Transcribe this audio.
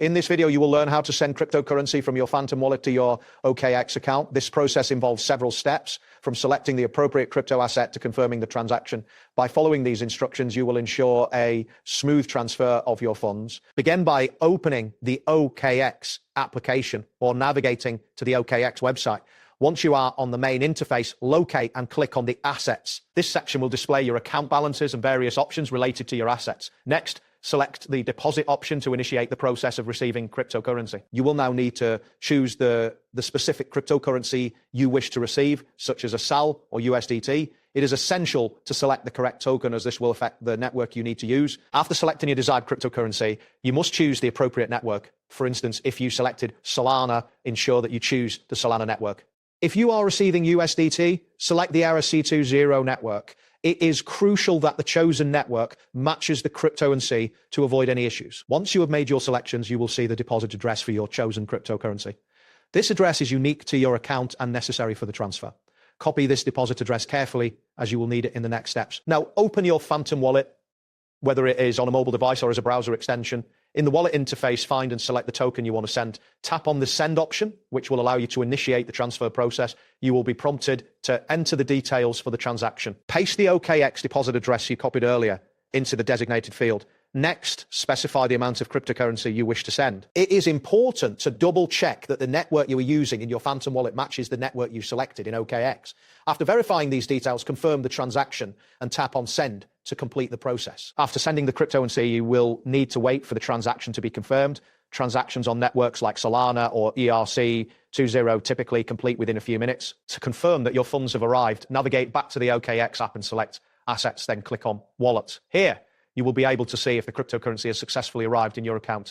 In this video, you will learn how to send cryptocurrency from your Phantom wallet to your OKX account. This process involves several steps, from selecting the appropriate crypto asset to confirming the transaction. By following these instructions, you will ensure a smooth transfer of your funds. Begin by opening the OKX application or navigating to the OKX website. Once you are on the main interface, locate and click on the assets. This section will display your account balances and various options related to your assets. Next, select the deposit option to initiate the process of receiving cryptocurrency. You will now need to choose the specific cryptocurrency you wish to receive, such as a SAL or USDT. It is essential to select the correct token, as this will affect the network you need to use. After selecting your desired cryptocurrency, you must choose the appropriate network. For instance, if you selected Solana, ensure that you choose the Solana network. If you are receiving USDT, select the ERC20 network. It is crucial that the chosen network matches the cryptocurrency to avoid any issues. Once you have made your selections, you will see the deposit address for your chosen cryptocurrency. This address is unique to your account and necessary for the transfer. Copy this deposit address carefully, as you will need it in the next steps. Now, open your Phantom wallet, whether it is on a mobile device or as a browser extension. In the wallet interface, find and select the token you want to send. Tap on the send option, which will allow you to initiate the transfer process. You will be prompted to enter the details for the transaction. Paste the OKX deposit address you copied earlier into the designated field. Next, specify the amount of cryptocurrency you wish to send. It is important to double check that the network you are using in your Phantom wallet matches the network you selected in OKX. After verifying these details, confirm the transaction and tap on send to complete the process. After sending the cryptocurrency, you will need to wait for the transaction to be confirmed. Transactions on networks like Solana or ERC20 typically complete within a few minutes. To confirm that your funds have arrived, navigate back to the OKX app and select Assets, then click on Wallet. Here, you will be able to see if the cryptocurrency has successfully arrived in your account.